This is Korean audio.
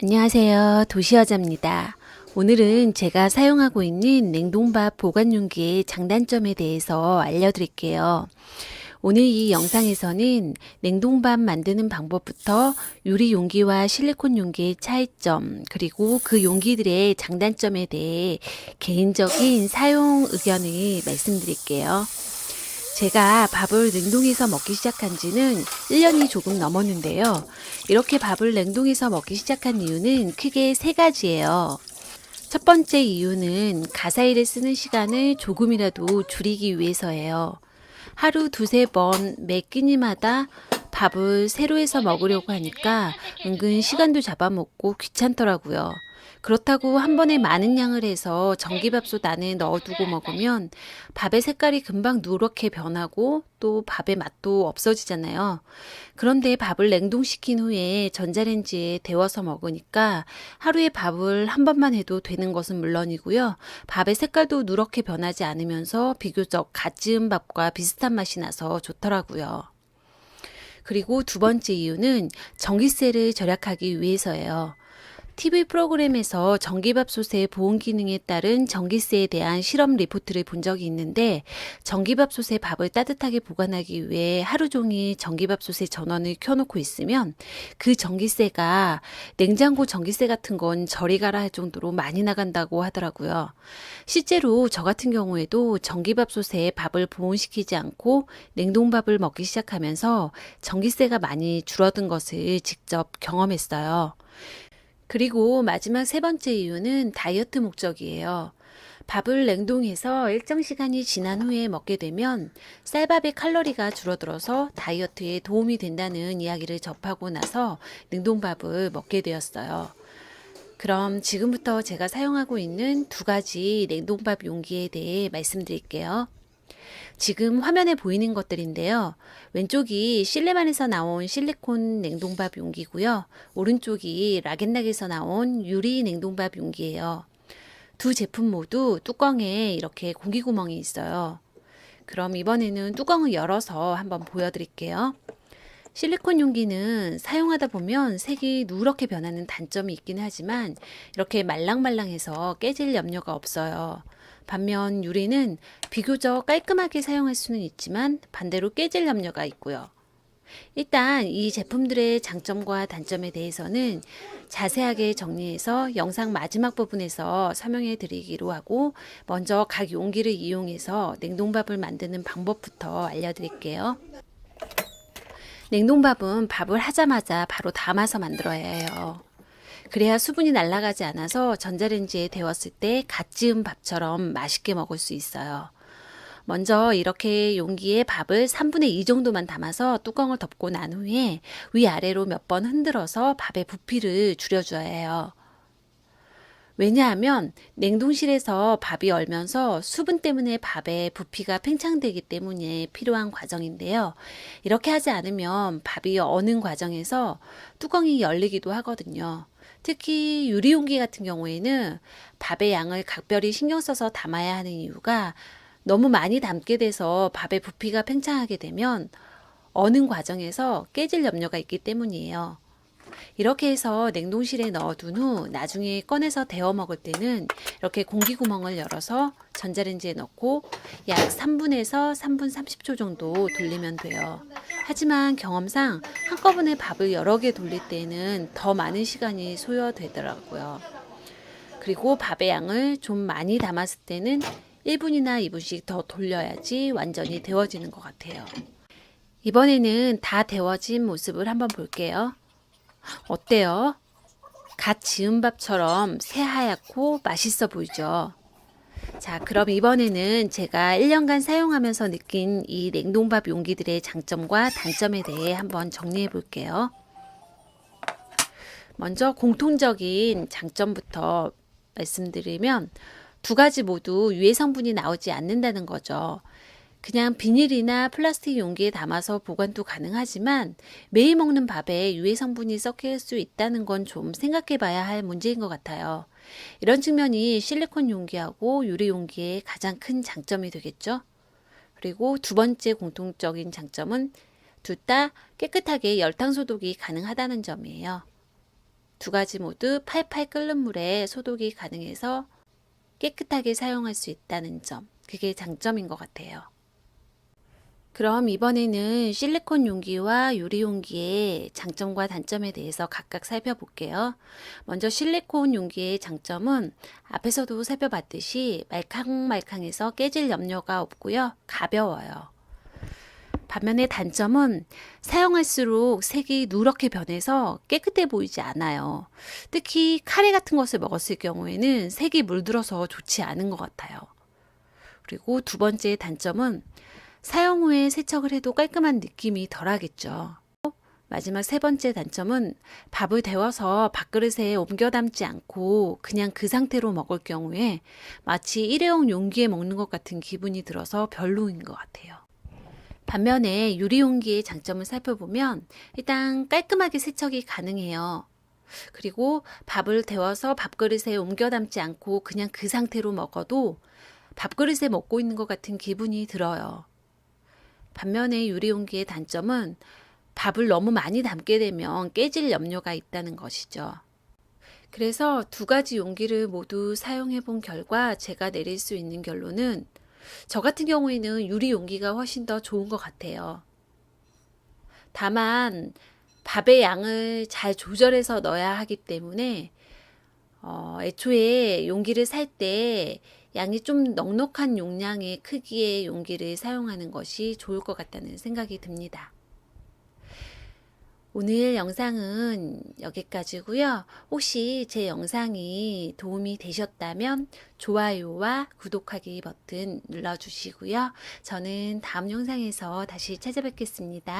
안녕하세요. 도시여자입니다. 오늘은 제가 사용하고 있는 냉동밥 보관용기의 장단점에 대해서 알려드릴게요. 오늘 이 영상에서는 냉동밥 만드는 방법부터 유리 용기와 실리콘 용기의 차이점, 그리고 그 용기들의 장단점에 대해 개인적인 사용 의견을 말씀드릴게요. 제가 밥을 냉동해서 먹기 시작한 지는 1년이 조금 넘었는데요. 이렇게 밥을 냉동해서 먹기 시작한 이유는 크게 세 가지예요. 첫 번째 이유는 가사일에 쓰는 시간을 조금이라도 줄이기 위해서예요. 하루 두세 번 매 끼니마다 밥을 새로 해서 먹으려고 하니까 은근 시간도 잡아먹고 귀찮더라고요. 그렇다고 한 번에 많은 양을 해서 전기밥솥 안에 넣어두고 먹으면 밥의 색깔이 금방 누렇게 변하고 또 밥의 맛도 없어지잖아요. 그런데 밥을 냉동시킨 후에 전자레인지에 데워서 먹으니까 하루에 밥을 한 번만 해도 되는 것은 물론이고요. 밥의 색깔도 누렇게 변하지 않으면서 비교적 갓 지은 밥과 비슷한 맛이 나서 좋더라고요. 그리고 두 번째 이유는 전기세를 절약하기 위해서예요. TV 프로그램에서 전기밥솥의 보온 기능에 따른 전기세에 대한 실험 리포트를 본 적이 있는데, 전기밥솥에 밥을 따뜻하게 보관하기 위해 하루 종일 전기밥솥의 전원을 켜놓고 있으면 그 전기세가 냉장고 전기세 같은 건 저리 가라 할 정도로 많이 나간다고 하더라고요. 실제로 저 같은 경우에도 전기밥솥에 밥을 보온시키지 않고 냉동밥을 먹기 시작하면서 전기세가 많이 줄어든 것을 직접 경험했어요. 그리고 마지막 세 번째 이유는 다이어트 목적이에요. 밥을 냉동해서 일정 시간이 지난 후에 먹게 되면 쌀밥의 칼로리가 줄어들어서 다이어트에 도움이 된다는 이야기를 접하고 나서 냉동밥을 먹게 되었어요. 그럼 지금부터 제가 사용하고 있는 두 가지 냉동밥 용기에 대해 말씀드릴게요. 지금 화면에 보이는 것들인데요. 왼쪽이 실내만에서 나온 실리콘 냉동밥 용기고요. 오른쪽이 락앤락에서 나온 유리 냉동밥 용기예요. 두 제품 모두 뚜껑에 이렇게 공기구멍이 있어요. 그럼 이번에는 뚜껑을 열어서 한번 보여드릴게요. 실리콘 용기는 사용하다 보면 색이 누렇게 변하는 단점이 있긴 하지만 이렇게 말랑말랑해서 깨질 염려가 없어요. 반면 유리는 비교적 깔끔하게 사용할 수는 있지만 반대로 깨질 염려가 있고요. 일단 이 제품들의 장점과 단점에 대해서는 자세하게 정리해서 영상 마지막 부분에서 설명해 드리기로 하고, 먼저 각 용기를 이용해서 냉동밥을 만드는 방법부터 알려드릴게요. 냉동밥은 밥을 하자마자 바로 담아서 만들어야 해요. 그래야 수분이 날아가지 않아서 전자레인지에 데웠을 때 갓 지은 밥처럼 맛있게 먹을 수 있어요. 먼저 이렇게 용기에 밥을 3분의 2 정도만 담아서 뚜껑을 덮고 난 후에 위아래로 몇 번 흔들어서 밥의 부피를 줄여줘야 해요. 왜냐하면 냉동실에서 밥이 얼면서 수분 때문에 밥의 부피가 팽창되기 때문에 필요한 과정인데요. 이렇게 하지 않으면 밥이 어는 과정에서 뚜껑이 열리기도 하거든요. 특히 유리용기 같은 경우에는 밥의 양을 각별히 신경 써서 담아야 하는 이유가, 너무 많이 담게 돼서 밥의 부피가 팽창하게 되면 어는 과정에서 깨질 염려가 있기 때문이에요. 이렇게 해서 냉동실에 넣어둔 후 나중에 꺼내서 데워 먹을 때는 이렇게 공기구멍을 열어서 전자레인지에 넣고 약 3분에서 3분 30초 정도 돌리면 돼요. 하지만 경험상 한꺼번에 밥을 여러 개 돌릴 때는 더 많은 시간이 소요되더라고요. 그리고 밥의 양을 좀 많이 담았을 때는 1분이나 2분씩 더 돌려야지 완전히 데워지는 것 같아요. 이번에는 다 데워진 모습을 한번 볼게요. 어때요? 갓 지은 밥처럼 새하얗고 맛있어 보이죠? 자, 그럼 이번에는 제가 1년간 사용하면서 느낀 이 냉동밥 용기들의 장점과 단점에 대해 한번 정리해 볼게요. 먼저 공통적인 장점부터 말씀드리면, 두 가지 모두 유해 성분이 나오지 않는다는 거죠. 그냥 비닐이나 플라스틱 용기에 담아서 보관도 가능하지만 매일 먹는 밥에 유해 성분이 섞일 수 있다는 건 좀 생각해 봐야 할 문제인 것 같아요. 이런 측면이 실리콘 용기하고 유리 용기의 가장 큰 장점이 되겠죠. 그리고 두 번째 공통적인 장점은 둘 다 깨끗하게 열탕 소독이 가능하다는 점이에요. 두 가지 모두 팔팔 끓는 물에 소독이 가능해서 깨끗하게 사용할 수 있다는 점, 그게 장점인 것 같아요. 그럼 이번에는 실리콘 용기와 유리 용기의 장점과 단점에 대해서 각각 살펴볼게요. 먼저 실리콘 용기의 장점은 앞에서도 살펴봤듯이 말캉말캉해서 깨질 염려가 없고요. 가벼워요. 반면에 단점은 사용할수록 색이 누렇게 변해서 깨끗해 보이지 않아요. 특히 카레 같은 것을 먹었을 경우에는 색이 물들어서 좋지 않은 것 같아요. 그리고 두 번째 단점은 사용 후에 세척을 해도 깔끔한 느낌이 덜하겠죠. 마지막 세 번째 단점은 밥을 데워서 밥그릇에 옮겨 담지 않고 그냥 그 상태로 먹을 경우에 마치 일회용 용기에 먹는 것 같은 기분이 들어서 별로인 것 같아요. 반면에 유리 용기의 장점을 살펴보면 일단 깔끔하게 세척이 가능해요. 그리고 밥을 데워서 밥그릇에 옮겨 담지 않고 그냥 그 상태로 먹어도 밥그릇에 먹고 있는 것 같은 기분이 들어요. 반면에 유리 용기의 단점은 밥을 너무 많이 담게 되면 깨질 염려가 있다는 것이죠. 그래서 두 가지 용기를 모두 사용해 본 결과 제가 내릴 수 있는 결론은 저 같은 경우에는 유리 용기가 훨씬 더 좋은 것 같아요. 다만 밥의 양을 잘 조절해서 넣어야 하기 때문에 애초에 용기를 살 때 양이 좀 넉넉한 용량의 크기의 용기를 사용하는 것이 좋을 것 같다는 생각이 듭니다. 오늘 영상은 여기까지고요. 혹시 제 영상이 도움이 되셨다면 좋아요와 구독하기 버튼 눌러주시고요. 저는 다음 영상에서 다시 찾아뵙겠습니다.